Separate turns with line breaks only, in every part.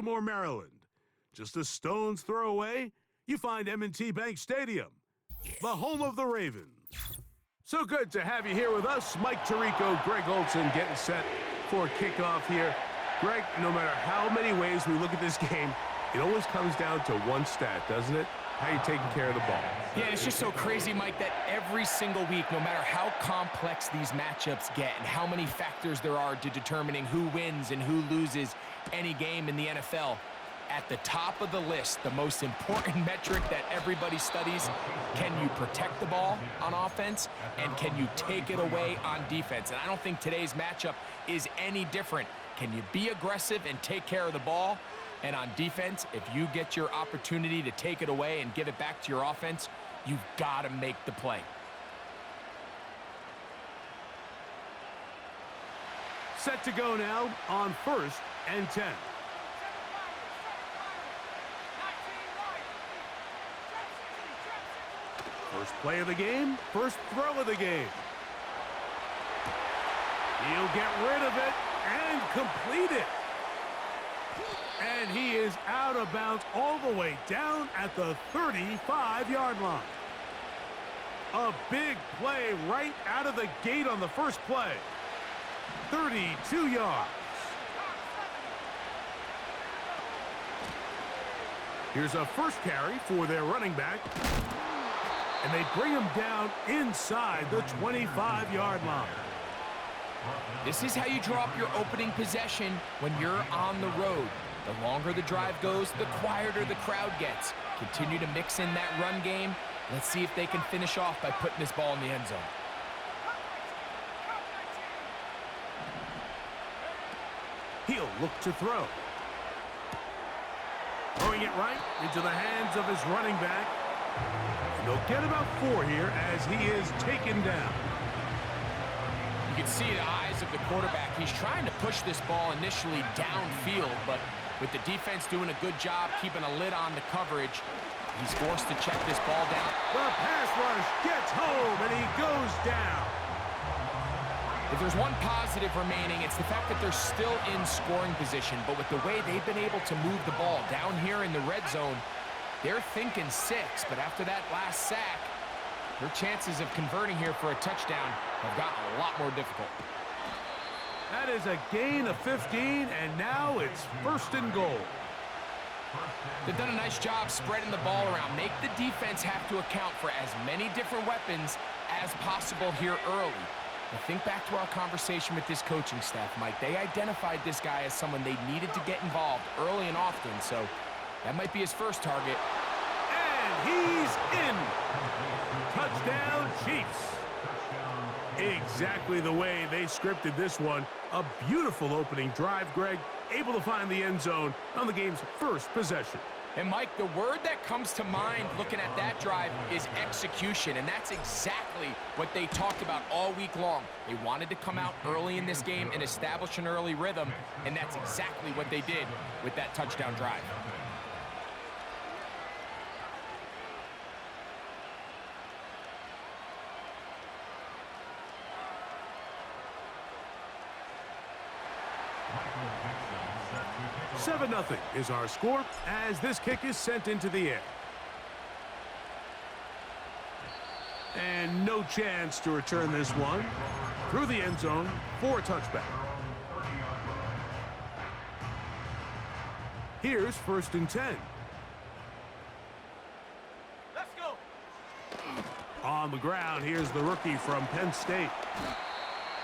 Baltimore, Maryland. Just a stone's throw away, you find M&T Bank Stadium, the home of the Ravens. So good to have you here with us. Mike Tirico, Greg Olson getting set for kickoff here. Greg, no matter how many ways we look at this game, it always comes down to one stat, doesn't it? How you taking care of the ball.
Yeah, it's just so crazy, Mike, that every single week, no matter how complex these matchups get and how many factors there are to determining who wins and who loses any game in the NFL, at the top of the list, the most important metric that everybody studies, can you protect the ball on offense and can you take it away on defense? And I don't think today's matchup is any different. Can you be aggressive and take care of the ball? And on defense, if you get your opportunity to take it away and give it back to your offense, you've got to make the play.
Set to go now on 1st and 10. First play of the game, first throw of the game. He'll get rid of it and complete it. And he is out of bounds all the way down at the 35-yard line. A big play right out of the gate on the first play. 32 yards. Here's a first carry for their running back. And they bring him down inside the 25-yard line.
This is how you draw up your opening possession when you're on the road. The longer the drive goes, the quieter the crowd gets. Continue to mix in that run game. Let's see if they can finish off by putting this ball in the end zone.
He'll look to throw. Throwing it right into the hands of his running back. And they'll get about 4 here as he is taken down.
You can see the eyes of the quarterback. He's trying to push this ball initially downfield, but with the defense doing a good job keeping a lid on the coverage, he's forced to check this ball down.
The pass rush gets home, and he goes down.
If there's one positive remaining, it's the fact that they're still in scoring position, but with the way they've been able to move the ball down here in the red zone, they're thinking 6, but after that last sack, their chances of converting here for a touchdown have gotten a lot more difficult.
That is a gain of 15, and now it's 1st and goal.
They've done a nice job spreading the ball around. Make the defense have to account for as many different weapons as possible here early. But think back to our conversation with this coaching staff, Mike. They identified this guy as someone they needed to get involved early and often, so that might be his first target.
And he's in. Touchdown, Chiefs. Exactly the way they scripted this one. A beautiful opening drive, Greg. Able to find the end zone on the game's first possession.
And, Mike, the word that comes to mind looking at that drive is execution, and that's exactly what they talked about all week long. They wanted to come out early in this game and establish an early rhythm, and that's exactly what they did with that touchdown drive.
Seven 0 is our score as this kick is sent into the air. And no chance to return this one through the end zone for a touchback. Here's 1st and 10.
Let's go.
On the ground, here's the rookie from Penn State.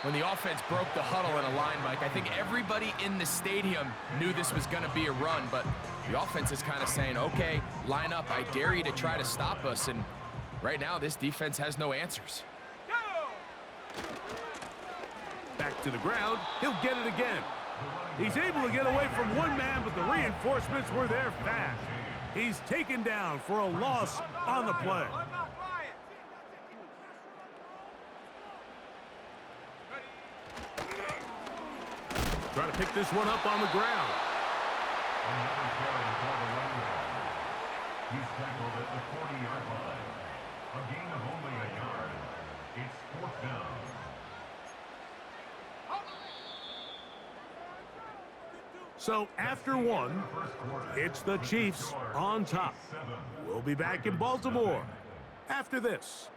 When the offense broke the huddle in a line, Mike, I think everybody in the stadium knew this was going to be a run, but the offense is kind of saying, okay, line up, I dare you to try to stop us, and right now this defense has no answers.
Back to the ground, he'll get it again. He's able to get away from one man, but the reinforcements were there fast. He's taken down for a loss on the play. Trying to pick this one up on the ground.
He's tackled at the 40-yard line. A gain of only a yard. It's 4th down.
So after one, it's the Chiefs on top. We'll be back in Baltimore after this.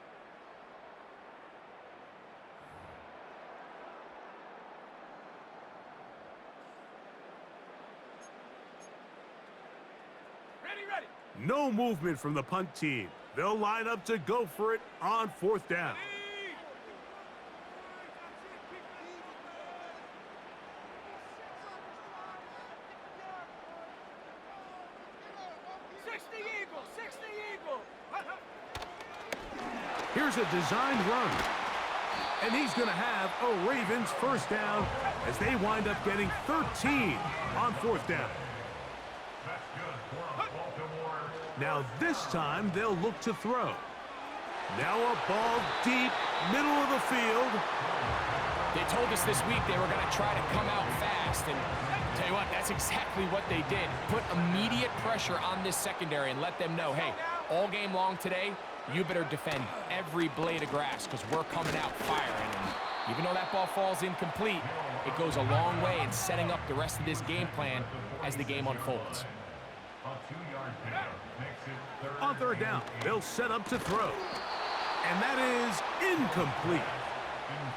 Ready.
No movement from the punt team. They'll line up to go for it on 4th down.
60 Eagle.
Here's a designed run. And he's going to have a Ravens 1st down as they wind up getting 13 on 4th down. Now this time they'll look to throw. Now a ball deep, middle of the field.
They told us this week they were going to try to come out fast, and tell you what, that's exactly what they did. Put immediate pressure on this secondary and let them know, hey, all game long today, you better defend every blade of grass because we're coming out firing. And even though that ball falls incomplete, it goes a long way in setting up the rest of this game plan as the game unfolds.
On 3rd down, they'll set up to throw. And that is incomplete.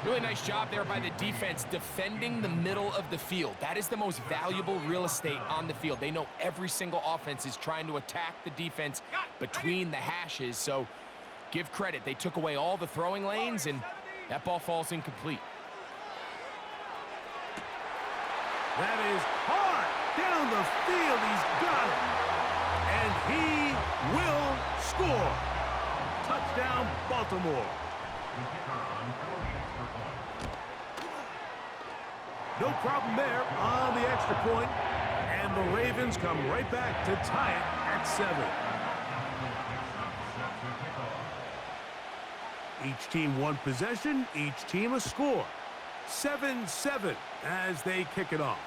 Really nice job there by the defense defending the middle of the field. That is the most valuable real estate on the field. They know every single offense is trying to attack the defense between the hashes, so give credit. They took away all the throwing lanes, and that ball falls incomplete.
That is hard down the field. He's got it. And he will score. Touchdown, Baltimore. No problem there on the extra point, and the Ravens come right back to tie it at 7. Each team one possession, each team a score. 7-7 as they kick it off.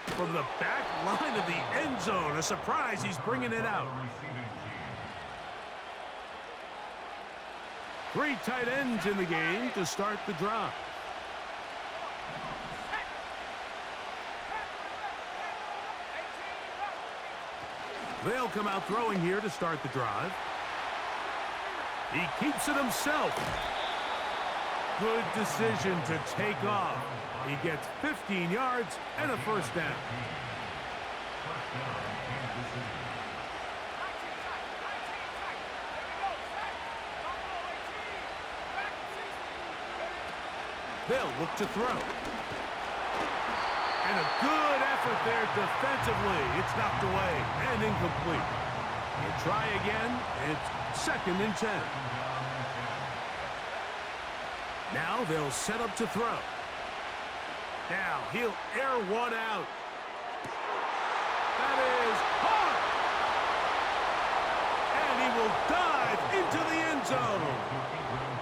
From the back line of the end zone, a surprise, he's bringing it out. 3 tight ends in the game to start the drive. They'll come out throwing here to start the drive. He keeps it himself. Good decision to take off. He gets 15 yards and a 1st down. They'll look to throw. And a good effort there defensively. It's knocked away and incomplete. He'll try again. It's 2nd and 10. Now they'll set up to throw. Now he'll air one out. That is hard. And he will dive into the end zone.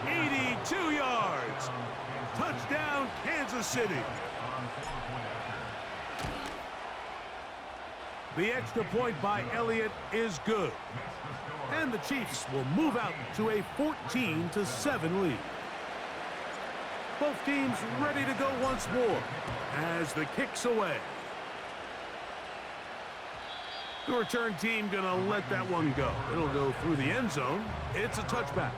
82 yards. Touchdown, Kansas City. The extra point by Elliott is good. And the Chiefs will move out to a 14-7 lead. Both teams ready to go once more as the kick's away. The return team gonna let that one go. It'll go through the end zone. It's a touchback.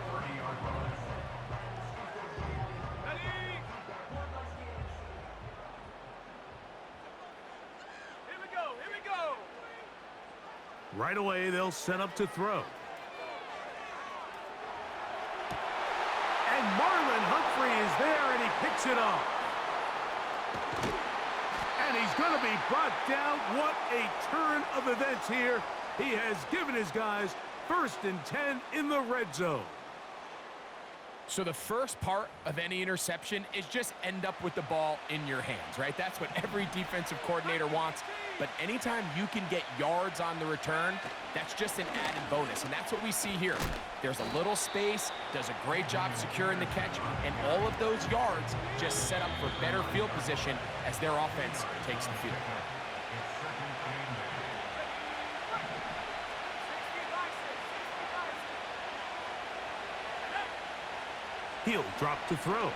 Here we go.
Right away, they'll set up to throw. And Marlon Humphrey is there, and he picks it off. And he's going to be brought down. What a turn of events here. He has given his guys 1st and 10 in the red zone.
So the first part of any interception is just end up with the ball in your hands, right? That's what every defensive coordinator wants. But anytime you can get yards on the return, that's just an added bonus. And that's what we see here. There's a little space, does a great job securing the catch, and all of those yards just set up for better field position as their offense takes the field.
He'll drop to throw.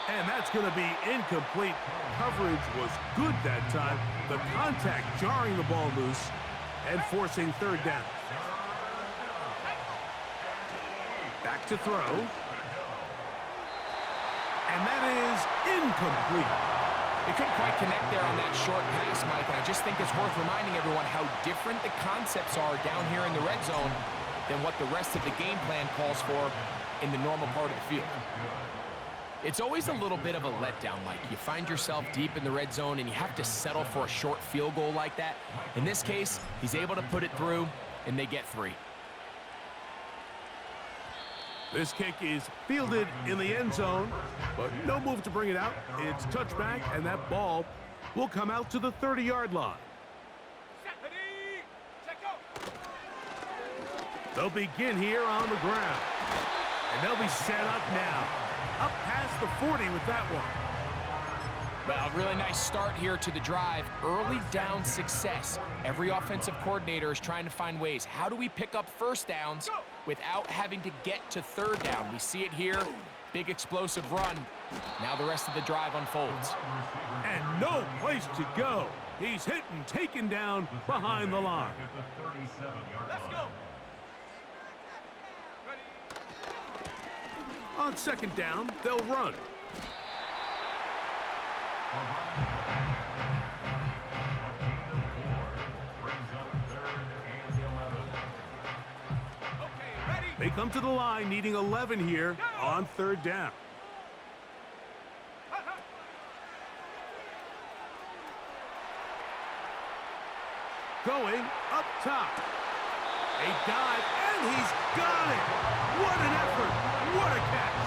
And that's going to be incomplete. Coverage was good that time. The contact jarring the ball loose and forcing third down. Back to throw. And that is incomplete.
They couldn't quite connect there on that short pass, Mike, and I just think it's worth reminding everyone how different the concepts are down here in the red zone than what the rest of the game plan calls for in the normal part of the field. It's always a little bit of a letdown, Mike. You find yourself deep in the red zone and you have to settle for a short field goal like that. In this case, he's able to put it through, and they get 3.
This kick is fielded in the end zone, but no move to bring it out. It's touchback, and that ball will come out to the 30-yard line. They'll begin here on the ground, and they'll be set up now. Up past the 40 with that one.
Well, really nice start here to the drive. Early down success. Every offensive coordinator is trying to find ways. How do we pick up first downs without having to get to third down? We see it here. Big explosive run. Now the rest of the drive unfolds.
And no place to go. He's hit and taken down behind the line.
Let's go.
On second down, they'll run. They come to the line needing 11 here on third down. Going up top. A dive, and he's got it. What an effort. What a catch.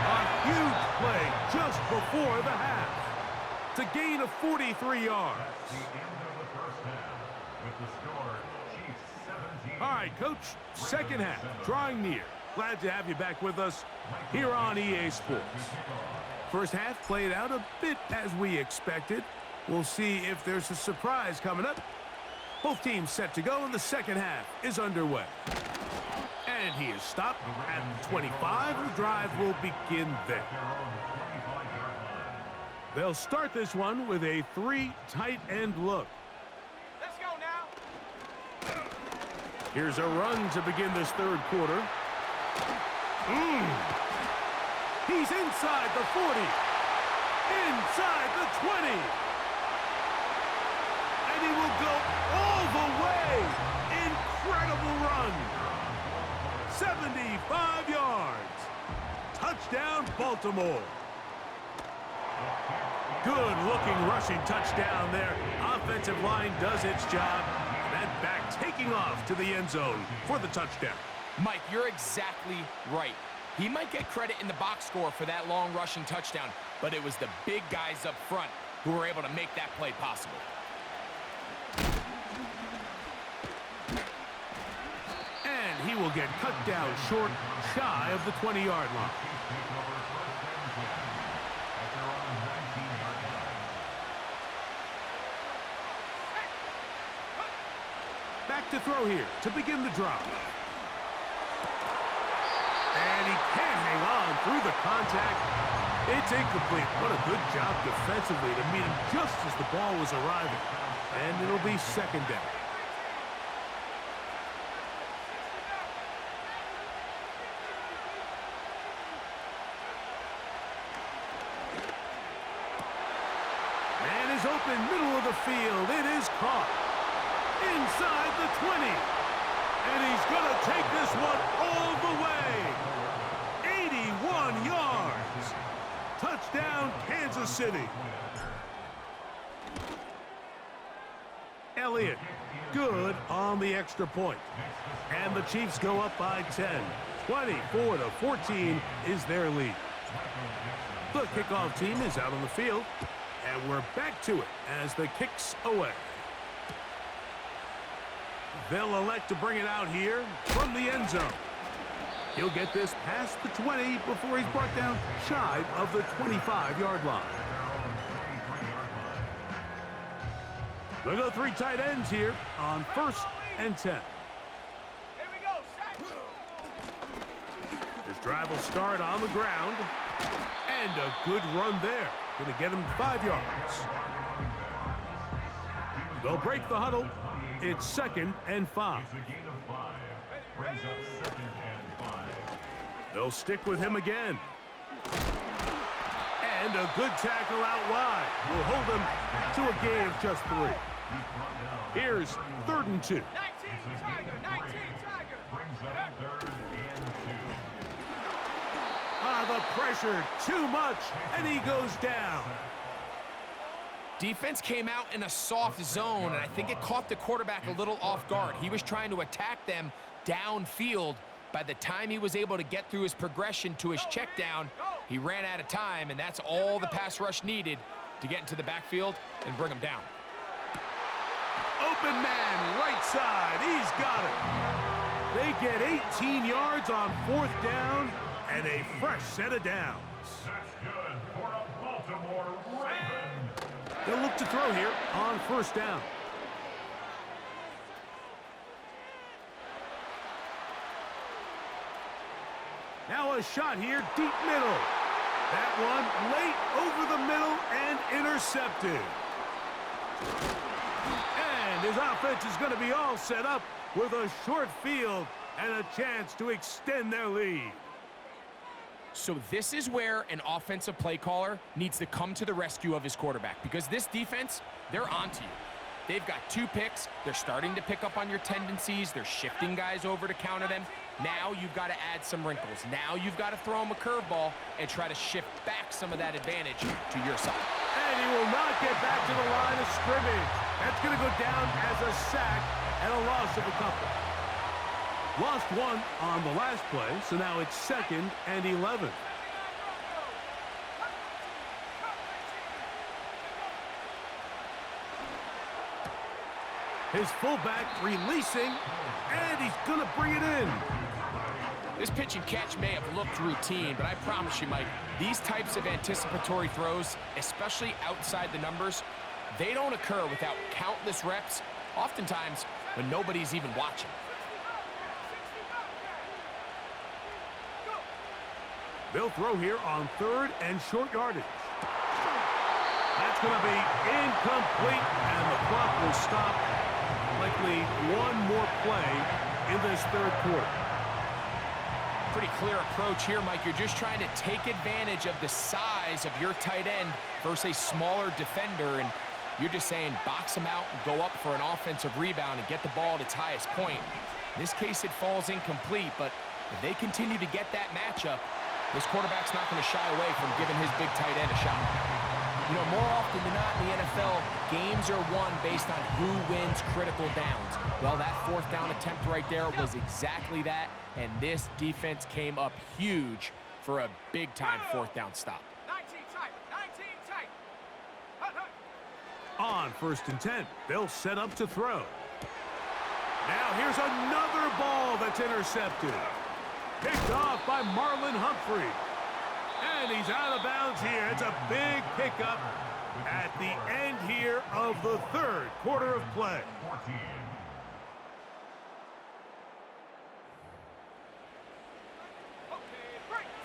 A huge play just before the half to gain of 43 yards. All right, Coach, second half, drawing near. Glad to have you back with us here on EA Sports. First half played out a bit as we expected. We'll see if there's a surprise coming up. Both teams set to go, and the second half is underway. And he is stopped at the 25. The drive will begin there. They'll start this one with a 3 tight end look.
Let's go now.
Here's a run to begin this third quarter. He's inside the 40. Inside the 20. And he will go all the way. Incredible run. 75 yards. Touchdown, Baltimore. Good-looking rushing touchdown there. Offensive line does its job. That back taking off to the end zone for the touchdown.
Mike, you're exactly right. He might get credit in the box score for that long rushing touchdown, but it was the big guys up front who were able to make that play possible.
And he will get cut down short, shy of the 20-yard line. Back to throw here to begin the drive. And he can't hang on through the contact. It's incomplete. What a good job defensively to meet him just as the ball was arriving. And it'll be second down. Man is open, middle of the field. It is caught. Inside the 20. And he's going to take this one all the way. 81 yards. Touchdown, Kansas City. Elliott, good on the extra point. And the Chiefs go up by 10. 24-14 is their lead. The kickoff team is out on the field. And we're back to it as the kick's away. They'll elect to bring it out here from the end zone. He'll get this past the 20 before he's brought down shy of the 25-yard line. They'll go 3 tight ends here on 1st and 10.
Here we go, set.
Drive will start on the ground. And a good run there. Going to get him 5 yards. They'll break the huddle. It's 2nd and 5. They'll stick with him again. And a good tackle out wide will hold them to a gain of just 3. Here's 3rd and 2. The pressure, too much, and he goes down.
Defense came out in a soft zone, and I think it caught the quarterback a little off guard. He was trying to attack them downfield. By the time he was able to get through his progression to his check down, he ran out of time, and that's all the pass rush needed to get into the backfield and bring him down.
Open man, right side, he's got it. They get 18 yards on 4th down and a fresh set of downs.
That's good for a Baltimore Raven.
They'll look to throw here on 1st down. Now a shot here, deep middle. That one late over the middle and intercepted. And his offense is going to be all set up with a short field and a chance to extend their lead.
So this is where an offensive play caller needs to come to the rescue of his quarterback, because this defense, they're onto you. They've got 2 picks. They're starting to pick up on your tendencies. They're shifting guys over to counter them. Now you've got to add some wrinkles. Now you've got to throw him a curveball and try to shift back some of that advantage to your side.
And he will not get back to the line of scrimmage. That's going to go down as a sack and a loss of a couple. Lost 1 on the last play, so now it's 2nd and 11. His fullback releasing, and he's going to bring it in.
This pitch and catch may have looked routine, but I promise you, Mike, these types of anticipatory throws, especially outside the numbers, they don't occur without countless reps, oftentimes when nobody's even watching.
They'll throw here on 3rd and short yardage. That's going to be incomplete, and the clock will stop. Likely 1 more play in this 3rd quarter.
Pretty clear approach here, Mike. You're just trying to take advantage of the size of your tight end versus a smaller defender, and you're just saying box him out and go up for an offensive rebound and get the ball at its highest point. In this case, it falls incomplete, but if they continue to get that matchup, this quarterback's not going to shy away from giving his big tight end a shot. You know, more often than not in the NFL, games are won based on who wins critical downs. Well, that 4th down attempt right there was exactly that, and this defense came up huge for a big-time 4th down stop.
19 tight.
On 1st and 10, they'll set up to throw. Now here's another ball that's intercepted. Picked off by Marlon Humphrey. And he's out of bounds here. It's a big pickup at the end here of the 3rd quarter of play.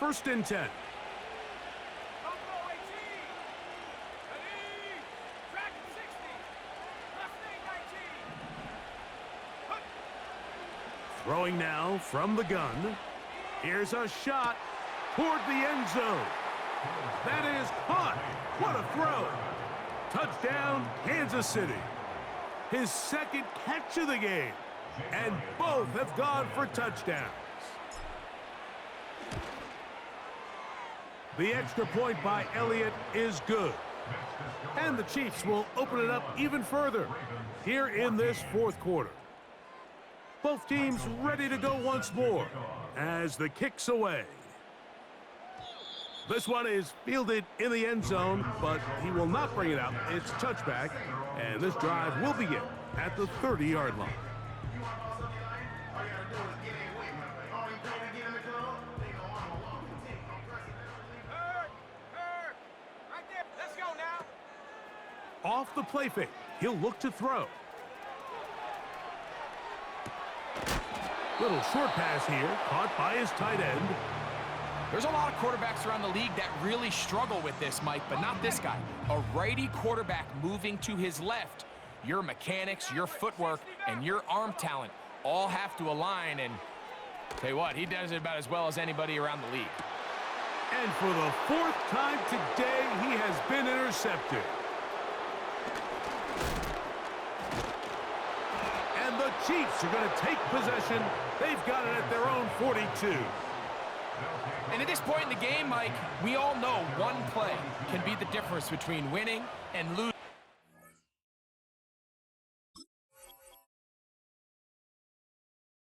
1st and 10. Throwing now from the gun. Here's a shot toward the end zone. That is caught. What a throw. Touchdown, Kansas City. His 2nd catch of the game. And both have gone for touchdowns. The extra point by Elliott is good. And the Chiefs will open it up even further here in this 4th quarter. Both teams ready to go once more as the kick's away. This one is fielded in the end zone, but he will not bring it out. It's touchback, and this drive will begin at the 30-yard line.
Right there. Let's go now.
Off the play fake, he'll look to throw. Little short pass here, caught by his tight end.
There's a lot of quarterbacks around the league that really struggle with this, Mike, but not this guy. A righty quarterback moving to his left. Your mechanics, your footwork, and your arm talent all have to align, and tell you what, he does it about as well as anybody around the league.
And for the 4th time today, he has been intercepted. And the Chiefs are going to take possession. They've got it at their own 42.
And at this point in the game, Mike, we all know one play can be the difference between winning and losing.